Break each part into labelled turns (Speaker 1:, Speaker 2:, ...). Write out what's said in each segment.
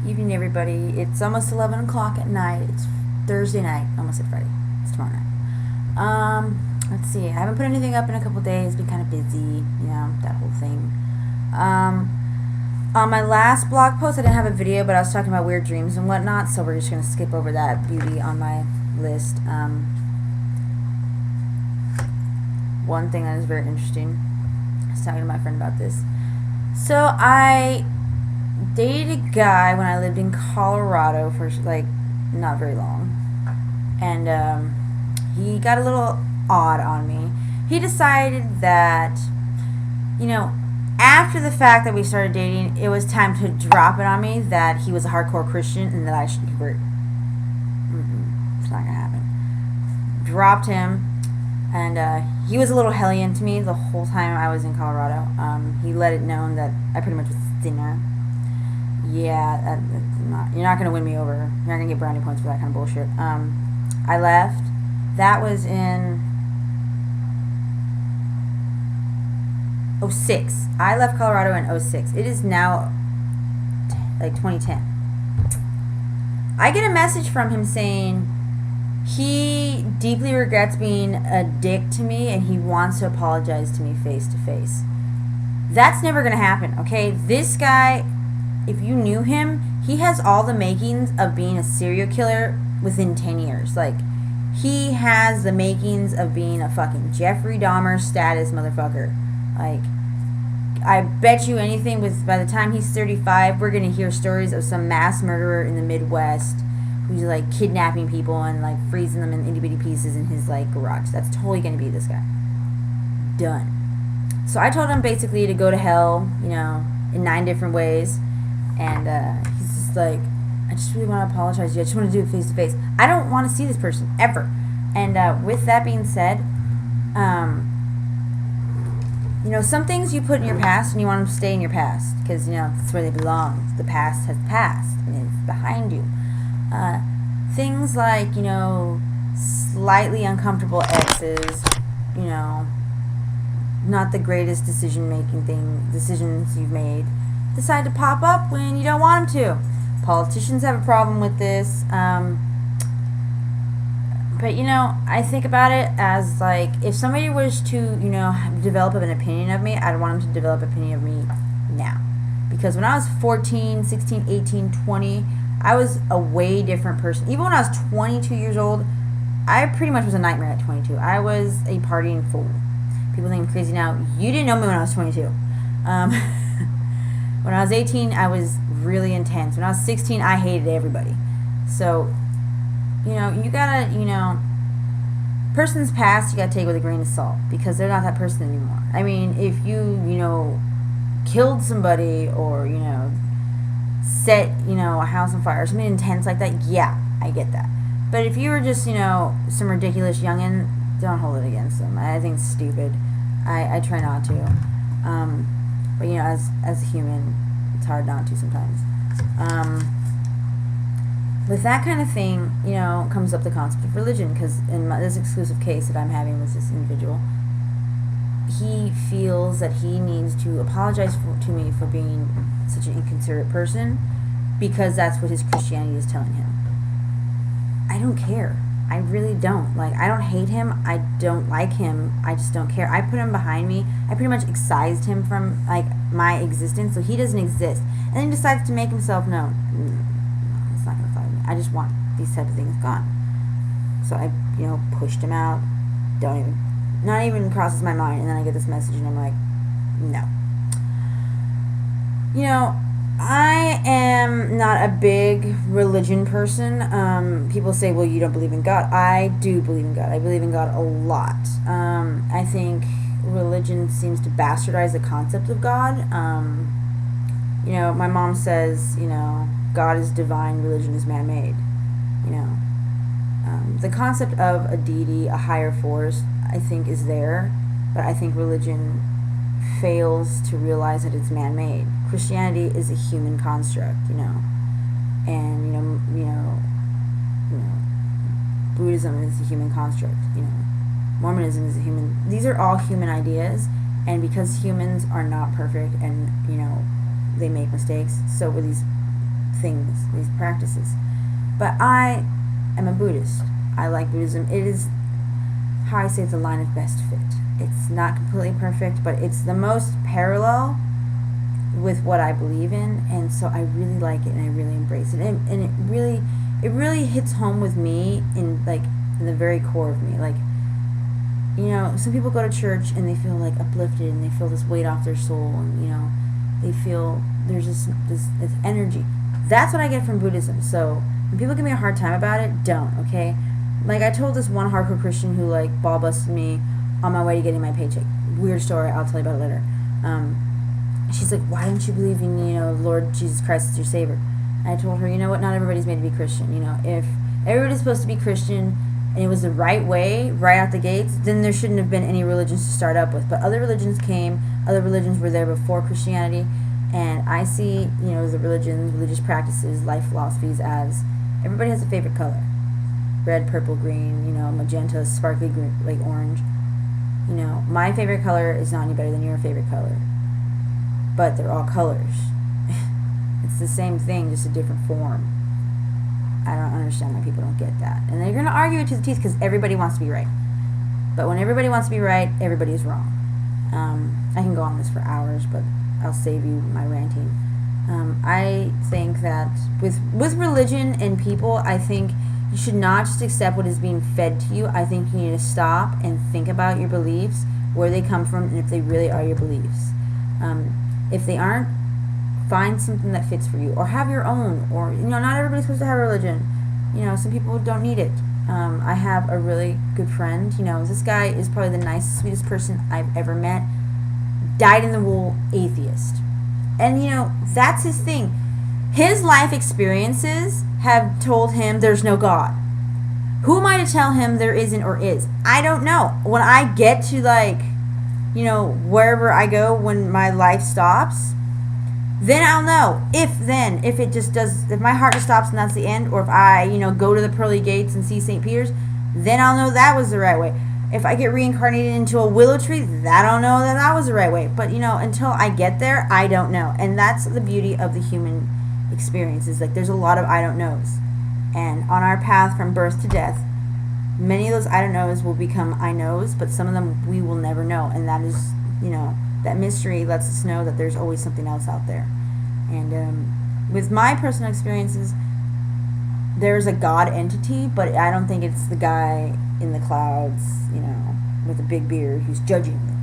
Speaker 1: Evening, everybody. It's almost 11 o'clock at night. It's Thursday night. Almost said Friday. It's tomorrow night. Let's see. I haven't put anything up in a couple days. Been kind of busy. That whole thing. On my last blog post, I didn't have a video, but I was talking about weird dreams and whatnot, so we're just going to skip over that beauty on my list. One thing that is very interesting. I was talking to my friend about this. So I dated a guy when I lived in Colorado for not very long, and he got a little odd on me. He decided that after the fact that we started dating, it was time to drop it on me that he was a hardcore Christian and that I should convert. It's not gonna happen. Dropped him, and he was a little hellion to me the whole time I was in Colorado. He let it known that I pretty much was a sinner. Yeah, you're not going to win me over. You're not going to get brownie points for that kind of bullshit. I left. That was in 06. I left Colorado in 06. It is now 2010. I get a message from him saying he deeply regrets being a dick to me and he wants to apologize to me face to face. That's never going to happen, okay? This guy, if you knew him, he has all the makings of being a serial killer within 10 years. He has the makings of being a fucking Jeffrey Dahmer status motherfucker. I bet you anything, by the time he's 35, we're going to hear stories of some mass murderer in the Midwest who's, kidnapping people and, freezing them in itty-bitty pieces in his, garage. That's totally going to be this guy. Done. So I told him basically to go to hell, in 9 different ways. And he's just I just really want to apologize to you. I just want to do it face to face. I don't want to see this person ever. And with that being said, some things you put in your past and you want them to stay in your past because, that's where they belong. The past has passed and it's behind you. Things like, slightly uncomfortable exes, not the greatest decisions you've made, decide to pop up when you don't want them to. Politicians have a problem with this. But, I think about it as, if somebody was to, develop an opinion of me, I'd want them to develop an opinion of me now. Because when I was 14, 16, 18, 20, I was a way different person. Even when I was 22 years old, I pretty much was a nightmare at 22. I was a partying fool. People think I'm crazy now. You didn't know me when I was 22. When I was 18, I was really intense. When I was 16, I hated everybody. So, you gotta, person's past, you gotta take with a grain of salt because they're not that person anymore. I mean, if you, killed somebody or, set, a house on fire or something intense like that, yeah, I get that. But if you were just, some ridiculous youngin', don't hold it against them. I think it's stupid. I try not to. But, as a human, it's hard not to sometimes. With that kind of thing, comes up the concept of religion, because in this exclusive case that I'm having with this individual, he feels that he needs to apologize to me for being such an inconsiderate person, because that's what his Christianity is telling him. I don't care. I really don't. I don't hate him. I don't like him. I just don't care. I put him behind me. I pretty much excised him from, my existence, so he doesn't exist. And then he decides to make himself known. No, it's not going to fly with me. I just want these type of things gone. So I, pushed him out. Not even crosses my mind. And then I get this message and I'm like, no. I am not a big religion person. People say, well, you don't believe in God. I do believe in God. I believe in God a lot. I think religion seems to bastardize the concept of God. My mom says, God is divine, religion is man-made. The concept of a deity, a higher force, I think is there, but I think religion fails to realize that it's man-made. Christianity is a human construct, and Buddhism is a human construct, Mormonism is a human. These are all human ideas, and because humans are not perfect, and they make mistakes, so were these things, these practices. But I am a Buddhist. I like Buddhism. It is, how I say, it's a line of best fit. It's not completely perfect, but it's the most parallel with what I believe in, and so I really like it and I really embrace it, and it really hits home with me in the very core of me. Like, you know, some people go to church and they feel like uplifted and they feel this weight off their soul, and you know, they feel there's this energy. That's what I get from Buddhism. So when people give me a hard time about it, don't, okay? Like, I told this one hardcore Christian who like ball busted me on my way to getting my paycheck. Weird story, I'll tell you about it later. She's like, why don't you believe in, you know, Lord Jesus Christ as your Savior? And I told her, you know what, not everybody's made to be Christian. You know, if everybody's supposed to be Christian and it was the right way, right out the gates, then there shouldn't have been any religions to start up with. But other religions came, other religions were there before Christianity, and I see, you know, the religions, religious practices, life philosophies as everybody has a favorite color. Red, purple, green, you know, magenta, sparkly green, like orange. You know, my favorite color is not any better than your favorite color. But they're all colors. It's the same thing, just a different form. I don't understand why people don't get that. And they're going to argue it to the teeth because everybody wants to be right. But when everybody wants to be right, everybody is wrong. I can go on this for hours, but I'll save you my ranting. I think that with religion and people, I think you should not just accept what is being fed to you. I think you need to stop and think about your beliefs, where they come from, and if they really are your beliefs. If they aren't, find something that fits for you, or have your own. Or, you know, not everybody's supposed to have a religion. You know, some people don't need it. I have a really good friend. You know, this guy is probably the nicest, sweetest person I've ever met. Dyed-in-the-wool atheist. And, you know, that's his thing. His life experiences have told him there's no God. Who am I to tell him there isn't or is? I don't know. When I get to, like, you know, wherever I go when my life stops, then I'll know. If it just does, if my heart just stops and that's the end, or if I, you know, go to the pearly gates and see St. Peter's, then I'll know that was the right way. If I get reincarnated into a willow tree, that I'll know that was the right way. But, you know, until I get there, I don't know. And that's the beauty of the human experience, is like there's a lot of I don't knows. And on our path from birth to death, many of those I don't knows will become I knows, but some of them we will never know. And that is, you know, that mystery lets us know that there's always something else out there. And with my personal experiences, there's a God entity, but I don't think it's the guy in the clouds, you know, with a big beard who's judging me.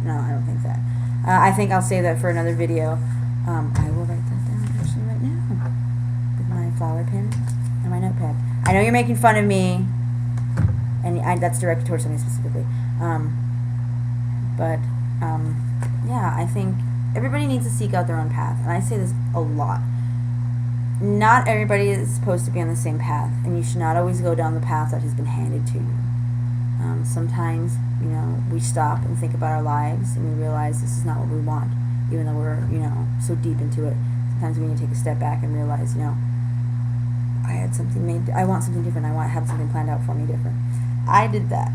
Speaker 1: No, I don't think that. I think I'll save that for another video. I will write that down actually right now with my flower pen and my notepad. I know you're making fun of me, and that's directed towards something specifically. Yeah, I think everybody needs to seek out their own path, and I say this a lot. Not everybody is supposed to be on the same path, and you should not always go down the path that has been handed to you. Sometimes, you know, we stop and think about our lives, and we realize this is not what we want, even though we're, you know, so deep into it. Sometimes we need to take a step back and realize, you know, I want something different. I want to have something planned out for me different. I did that.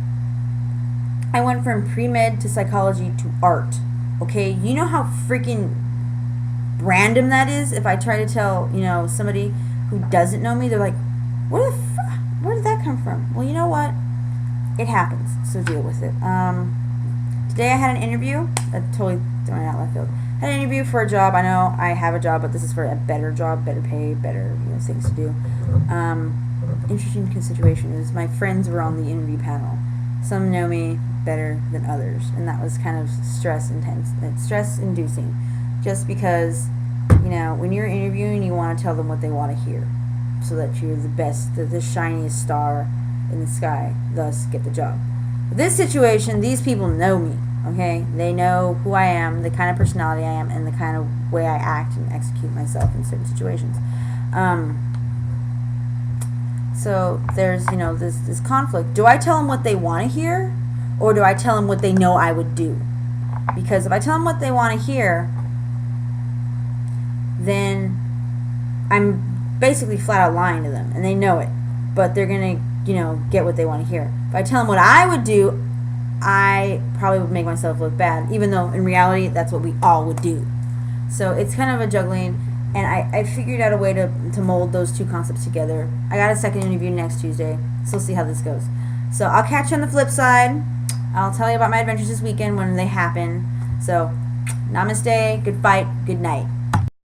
Speaker 1: I went from pre-med to psychology to art. Okay, you know how freaking random that is? If I try to tell, you know, somebody who doesn't know me, they're like, where did that come from? Well, you know what? It happens, so deal with it. Today I had an interview. Totally throwing out left field. I had an interview for a job. I know I have a job, but this is for a better job, better pay, better, you know, things to do. Interesting situation is my friends were on the interview panel. Some know me better than others, and that was kind of stress-inducing. Just because, you know, when you're interviewing, you want to tell them what they want to hear, so that you're the best, the shiniest star in the sky, thus get the job. But this situation, these people know me, okay? They know who I am, the kind of personality I am, and the kind of way I act and execute myself in certain situations. So there's, you know, this conflict. Do I tell them what they want to hear, or do I tell them what they know I would do? Because if I tell them what they want to hear, then I'm basically flat out lying to them, and they know it, but they're gonna, you know, get what they want to hear. If I tell them what I would do, I probably would make myself look bad, even though in reality that's what we all would do. So it's kind of a juggling. And I figured out a way to mold those two concepts together. I got a second interview next Tuesday, so we'll see how this goes. So I'll catch you on the flip side. I'll tell you about my adventures this weekend when they happen. So, namaste, good fight, good night.